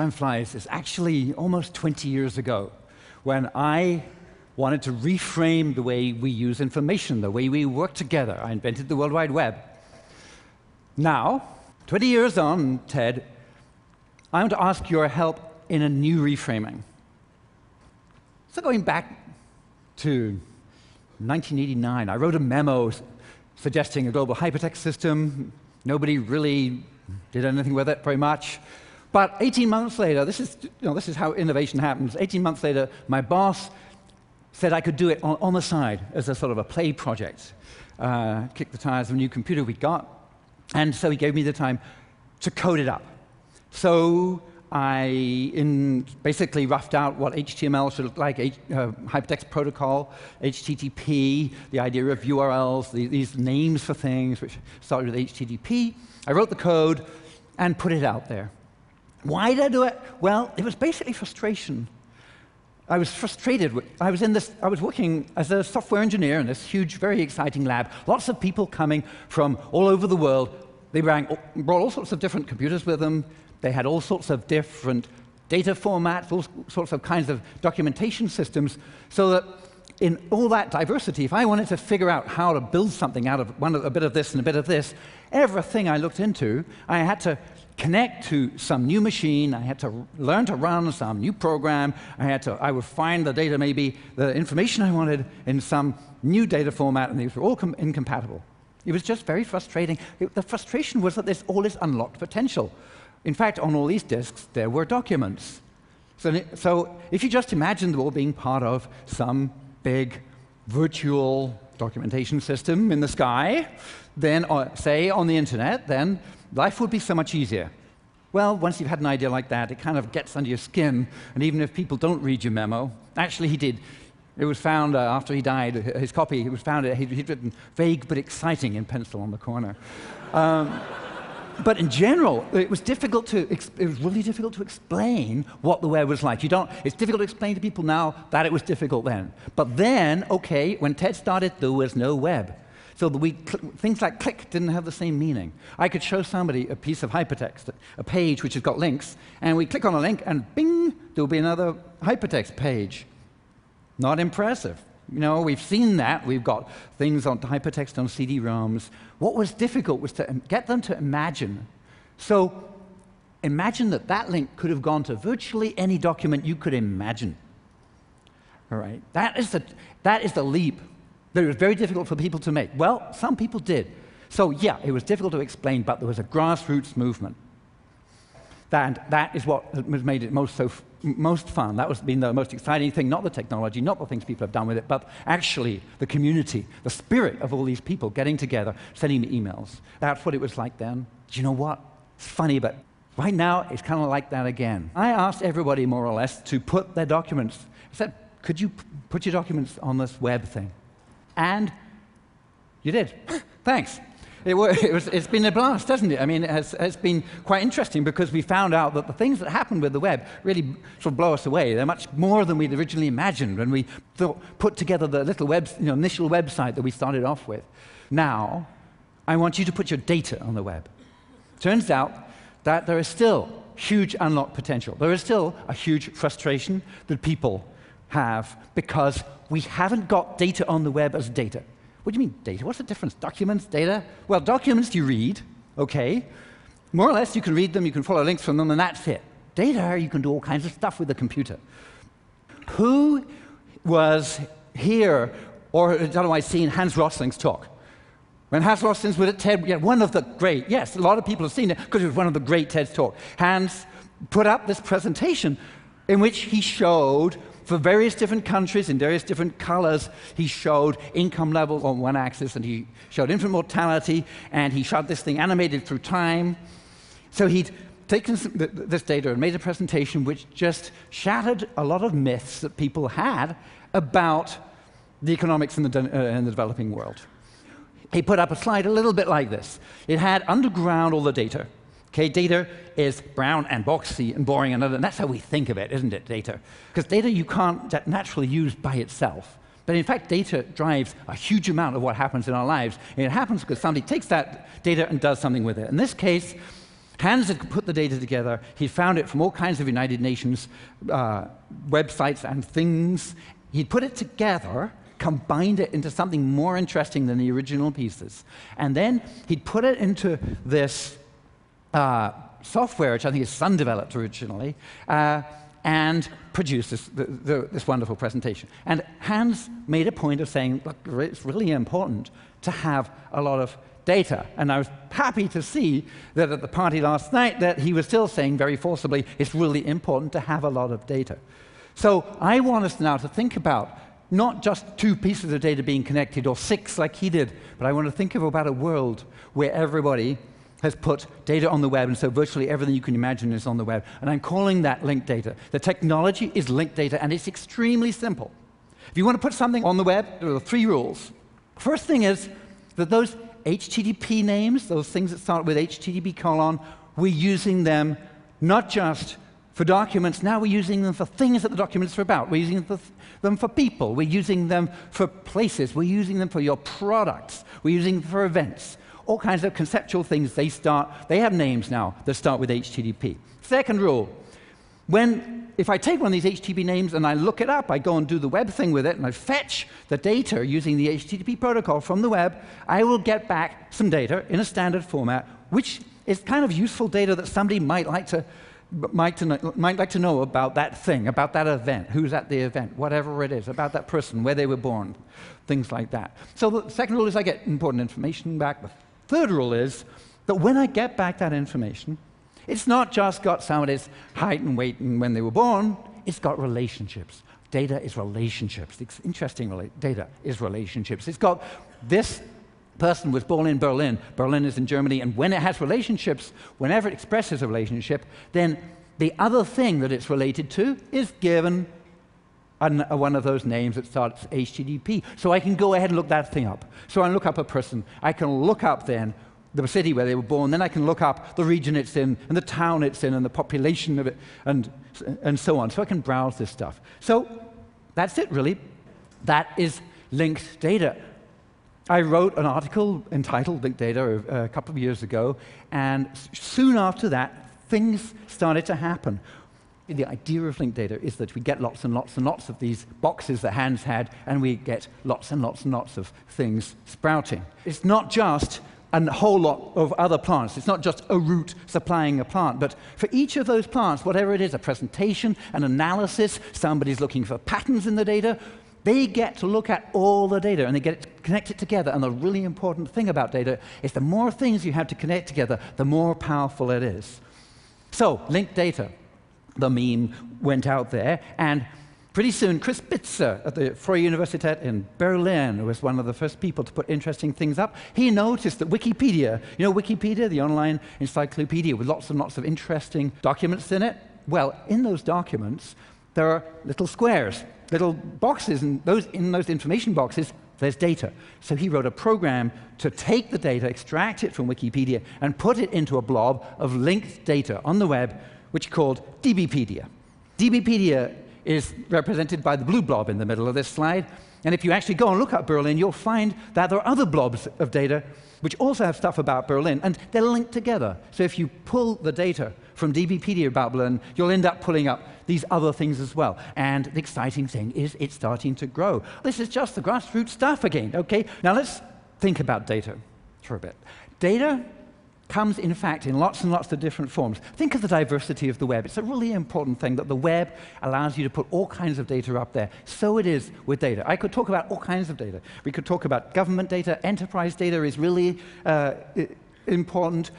time flies, it's actually almost 20 years ago when I wanted to reframe the way we use information, the way we work together. I invented the World Wide Web. Now, 20 years on, Ted, I want to ask your help in a new reframing. So going back to 1989, I wrote a memo suggesting a global hypertext system. Nobody really did anything with it very much. But 18 months later, this is how innovation happens. 18 months later, my boss said I could do it on the side as a sort of a play project, kick the tires of a new computer we got. And so he gave me the time to code it up. So I basically roughed out what HTML should look like, hypertext protocol, HTTP, the idea of URLs, these names for things, which started with HTTP. I wrote the code and put it out there. Why did I do it? Well, it was basically frustration. I was frustrated. I was working as a software engineer in this huge, very exciting lab. Lots of people coming from all over the world. They brought all sorts of different computers with them. They had all sorts of different data formats, all sorts of kinds of documentation systems, so that in all that diversity, if I wanted to figure out how to build something out of a bit of this and a bit of this, everything I looked into, I had to connect to some new machine, I had to learn to run some new program, I would find the data, maybe the information I wanted in some new data format, and these were all incompatible. It was just very frustrating. The frustration was that there's all this unlocked potential. In fact, on all these disks, there were documents. So if you just imagine them all being part of some big virtual documentation system in the sky, then, say, on the internet, then life would be so much easier. Well, once you've had an idea like that, it kind of gets under your skin, and even if people don't read your memo, actually he did. It was found after he died, his copy, it was found he'd written vague but exciting in pencil on the corner. But in general, it was really difficult to explain what the web was like. It's difficult to explain to people now that it was difficult then. But then, okay, when Ted started, there was no web. So things like click didn't have the same meaning. I could show somebody a piece of hypertext, a page which has got links, and we click on a link, and bing, there'll be another hypertext page. Not impressive. You know, we've seen that. We've got things on hypertext on CD-ROMs. What was difficult was to get them to imagine. So imagine that that link could have gone to virtually any document you could imagine. All right? That is the leap that it was very difficult for people to make. Well, some people did. So yeah, it was difficult to explain, but there was a grassroots movement. That is what has made it most fun. That has been the most exciting thing, not the technology, not the things people have done with it, but actually the community, the spirit of all these people getting together, sending me emails. That's what it was like then. Do you know what? It's funny, but right now it's kind of like that again. I asked everybody, more or less, to put their documents. I said, could you put your documents on this web thing? And you did. Thanks. It's been a blast, hasn't it? I mean, it's been quite interesting because we found out that the things that happen with the web really sort of blow us away. They're much more than we'd originally imagined when we put together the little initial website that we started off with. Now, I want you to put your data on the web. Turns out that there is still huge unlocked potential. There is still a huge frustration that people have because we haven't got data on the web as data. What do you mean, data? What's the difference? Documents, data? Well, documents you read, okay. More or less, you can read them, you can follow links from them, and that's it. Data, you can do all kinds of stuff with the computer. Who was here or had otherwise seen Hans Rosling's talk? When Hans Rosling was at TED, yeah, one of the great, yes, a lot of people have seen it because it was one of the great TED talks. Hans put up this presentation in which he showed, for various different countries in various different colors, he showed income levels on one axis, and he showed infant mortality, and he showed this thing animated through time. So he'd taken this data and made a presentation which just shattered a lot of myths that people had about the economics in the developing world. He put up a slide a little bit like this. It had underground all the data. Okay, data is brown and boxy and boring, and that's how we think of it, isn't it, data? Because data you can't naturally use by itself. But in fact, data drives a huge amount of what happens in our lives. And it happens because somebody takes that data and does something with it. In this case, Hans had put the data together. He found it from all kinds of United Nations websites and things. He'd put it together, combined it into something more interesting than the original pieces. And then he'd put it into this software, which I think his son developed originally, and produced this wonderful presentation. And Hans made a point of saying, look, it's really important to have a lot of data. And I was happy to see that at the party last night that he was still saying very forcibly, it's really important to have a lot of data. So I want us now to think about not just 2 pieces of data being connected or 6 like he did, but I want to think about a world where everybody has put data on the web, and so virtually everything you can imagine is on the web. And I'm calling that linked data. The technology is linked data, and it's extremely simple. If you want to put something on the web, there are 3 rules. First thing is that those HTTP names, those things that start with HTTP:, we're using them not just for documents, now we're using them for things that the documents are about. We're using them for people. We're using them for places. We're using them for your products. We're using them for events. All kinds of conceptual things, they have names now that start with HTTP. Second rule, if I take one of these HTTP names and I look it up, I go and do the web thing with it, and I fetch the data using the HTTP protocol from the web, I will get back some data in a standard format, which is kind of useful data that somebody might like to know about that thing, about that event, who's at the event, whatever it is, about that person, where they were born, things like that. So the second rule is I get important information back. The third rule is that when I get back that information, it's not just got somebody's height and weight and when they were born, it's got relationships. Data is relationships. It's interesting, data is relationships. It's got this person was born in Berlin. Berlin is in Germany, and when it has relationships, whenever it expresses a relationship, then the other thing that it's related to is given one of those names that starts HTTP. So I can go ahead and look that thing up. So I look up a person. I can look up then the city where they were born. Then I can look up the region it's in, and the town it's in, and the population of it, and so on. So I can browse this stuff. So that's it, really. That is linked data. I wrote an article entitled Linked Data a couple of years ago, and soon after that, things started to happen. The idea of linked data is that we get lots and lots and lots of these boxes that Hans had, and we get lots and lots and lots of things sprouting. It's not just a whole lot of other plants. It's not just a root supplying a plant, but for each of those plants, whatever it is, a presentation, an analysis, somebody's looking for patterns in the data, they get to look at all the data and they get it connected together. And the really important thing about data is the more things you have to connect together, the more powerful it is. So, linked data. The meme went out there, and pretty soon Chris Bitzer at the Freie Universität in Berlin was one of the first people to put interesting things up. He noticed that Wikipedia, you know Wikipedia, the online encyclopedia with lots and lots of interesting documents in it? Well, in those documents, there are little squares, little boxes, and in those information boxes, there's data. So he wrote a program to take the data, extract it from Wikipedia, and put it into a blob of linked data on the web, which he called DBpedia. DBpedia is represented by the blue blob in the middle of this slide. And if you actually go and look up Berlin, you'll find that there are other blobs of data which also have stuff about Berlin, and they're linked together. So if you pull the data from DBpedia about Berlin, you'll end up pulling up these other things as well. And the exciting thing is it's starting to grow. This is just the grassroots stuff again, okay? Now let's think about data for a bit. Data comes, in fact, in lots and lots of different forms. Think of the diversity of the web. It's a really important thing that the web allows you to put all kinds of data up there. So it is with data. I could talk about all kinds of data. We could talk about government data. Enterprise data is really important.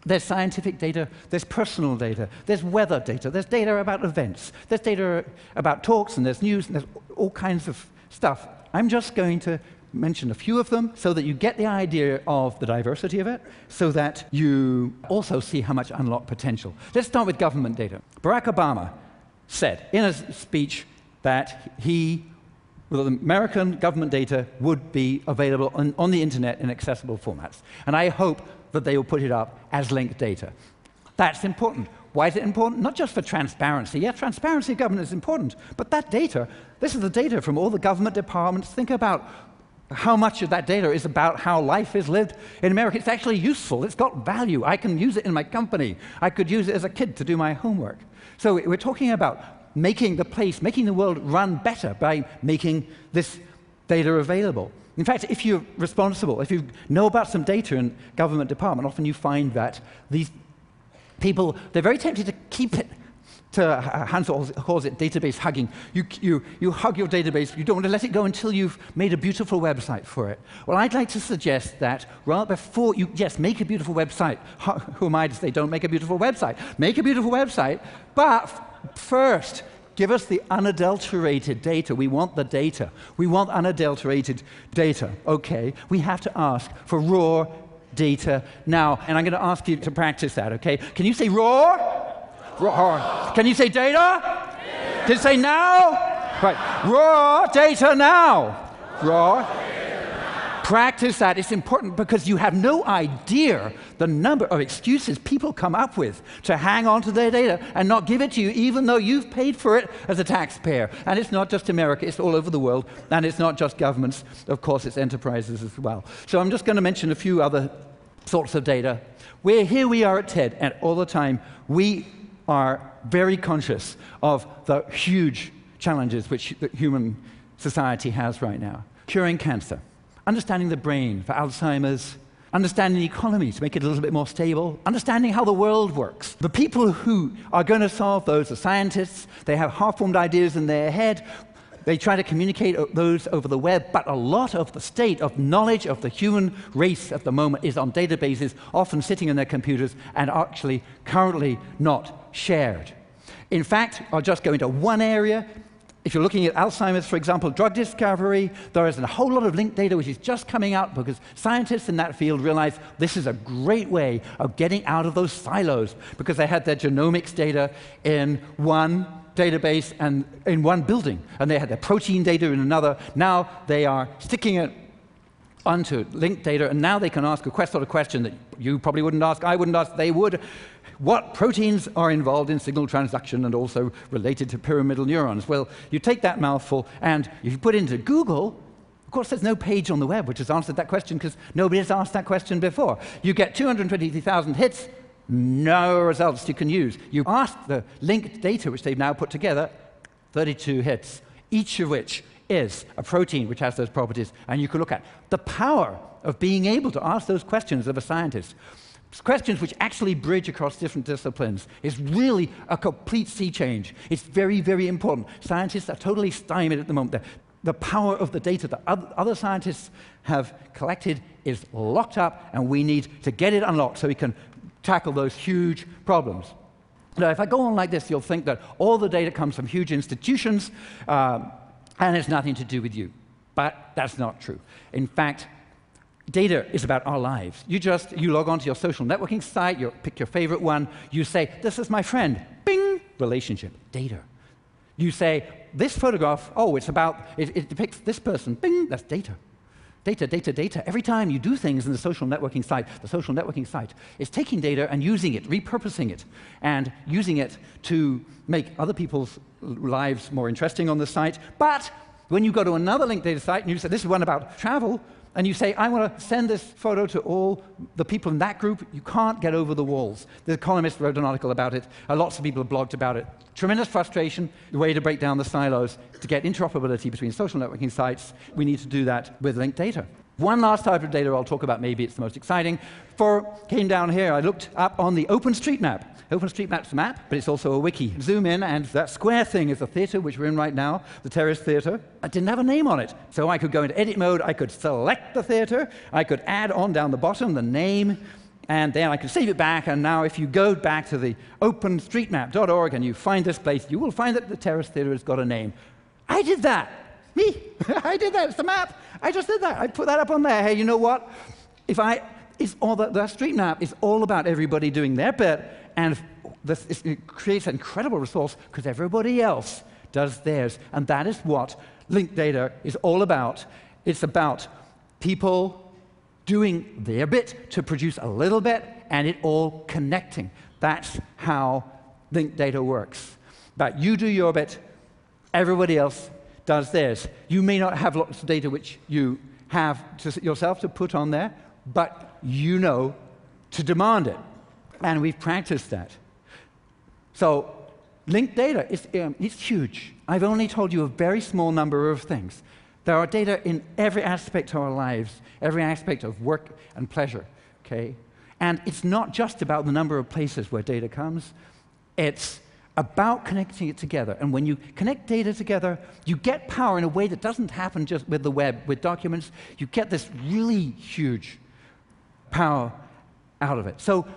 There's scientific data, there's personal data, there's weather data, there's data about events, there's data about talks, and there's news, and there's all kinds of stuff. I'm just going to mention a few of them so that you get the idea of the diversity of it, so that you also see how much unlocked potential. Let's start with government data. Barack Obama said in a speech that American government data would be available on the internet in accessible formats. And I hope that they will put it up as linked data. That's important. Why is it important? Not just for transparency. Yeah, transparency of government is important, but that data, this is the data from all the government departments. Think about how much of that data is about how life is lived in America. It's actually useful. It's got value. I can use it in my company. I could use it as a kid to do my homework. So we're talking about making the world run better by making this data available. In fact, if you're responsible, if you know about some data in government department, often you find that these people, they're very tempted to keep it, Hans calls it database hugging. You hug your database, you don't want to let it go until you've made a beautiful website for it. Well, I'd like to suggest that right before you, yes, make a beautiful website. Who am I to say don't make a beautiful website? Make a beautiful website, but first, give us the unadulterated data. We want the data. We want unadulterated data. Okay, we have to ask for raw data now, and I'm going to ask you to practice that, okay? Can you say raw? Raw. Can you say data? Yeah. Did it say now? Right. Raw data now. Raw. Practice that. It's important because you have no idea the number of excuses people come up with to hang on to their data and not give it to you, even though you've paid for it as a taxpayer. And it's not just America, it's all over the world. And it's not just governments, of course, it's enterprises as well. So I'm just going to mention a few other sorts of data. Here we are at TED, and all the time we are very conscious of the huge challenges which the human society has right now. Curing cancer, understanding the brain for Alzheimer's, understanding the economy to make it a little bit more stable, understanding how the world works. The people who are going to solve those are scientists. They have half-formed ideas in their head. They try to communicate those over the web, but a lot of the state of knowledge of the human race at the moment is on databases, often sitting in their computers and actually currently not shared. In fact, I'll just go into one area. If you're looking at Alzheimer's, for example, drug discovery, there is a whole lot of linked data which is just coming out because scientists in that field realize this is a great way of getting out of those silos because they had their genomics data in one database and in one building, and they had their protein data in another. Now they are sticking it onto linked data, and now they can ask a sort of question that you probably wouldn't ask, I wouldn't ask, they would. What proteins are involved in signal transduction and also related to pyramidal neurons? Well, you take that mouthful, and if you put it into Google, of course, there's no page on the web which has answered that question because nobody has asked that question before. You get 223,000 hits, no results you can use. You ask the linked data, which they've now put together, 32 hits, each of which is a protein which has those properties, and you can look at the power of being able to ask those questions of a scientist. Questions which actually bridge across different disciplines is really a complete sea change. It's very, very important. Scientists are totally stymied at the moment. The power of the data that other scientists have collected is locked up, and we need to get it unlocked so we can tackle those huge problems. Now, if I go on like this, you'll think that all the data comes from huge institutions, and it's nothing to do with you. But that's not true. In fact, data is about our lives. You log onto your social networking site, you pick your favorite one, you say, this is my friend, bing, relationship, data. You say, this photograph, oh, it depicts this person, bing, that's data. Data, data, data. Every time you do things in the social networking site is taking data and using it, repurposing it, and using it to make other people's lives more interesting on the site. But when you go to another linked data site and you say, this is one about travel, and you say, I want to send this photo to all the people in that group, you can't get over the walls. The Economist wrote an article about it. Lots of people have blogged about it. Tremendous frustration, the way to break down the silos, to get interoperability between social networking sites. We need to do that with linked data. One last type of data I'll talk about, maybe it's the most exciting. Came down here, I looked up on the OpenStreetMap. OpenStreetMap's a map, but it's also a wiki. Zoom in, and that square thing is the theater which we're in right now, the Terrace Theater. I didn't have a name on it, so I could go into edit mode, I could select the theater, I could add on down the bottom the name, and then I could save it back, and now if you go back to the openstreetmap.org and you find this place, you will find that the Terrace Theater has got a name. I did that. Me. I did that. It's the map. I just did that. I put that up on there. Hey, you know what? That street map is all about everybody doing their bit, and it creates an incredible resource because everybody else does theirs. And that is what linked data is all about. It's about people doing their bit to produce a little bit, and it all connecting. That's how linked data works. But you do your bit, everybody else does theirs. You may not have lots of data which you have yourself to put on there, but you know to demand it. And we've practiced that. So linked data is it's huge. I've only told you a very small number of things. There are data in every aspect of our lives, every aspect of work and pleasure, okay? And it's not just about the number of places where data comes. It's about connecting it together. And when you connect data together, you get power in a way that doesn't happen just with the web. With documents, you get this really huge power out of it. So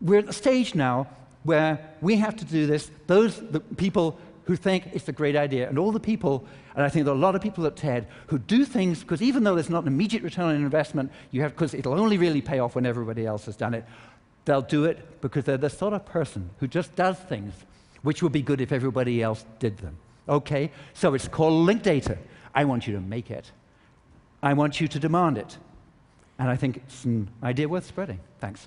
we're at the stage now where we have to do this. The people who think it's a great idea, and all the people, and I think there are a lot of people at TED who do things, because even though there's not an immediate return on investment, because it'll only really pay off when everybody else has done it, they'll do it because they're the sort of person who just does things which would be good if everybody else did them. Okay? So it's called linked data. I want you to make it. I want you to demand it. And I think it's an idea worth spreading. Thanks.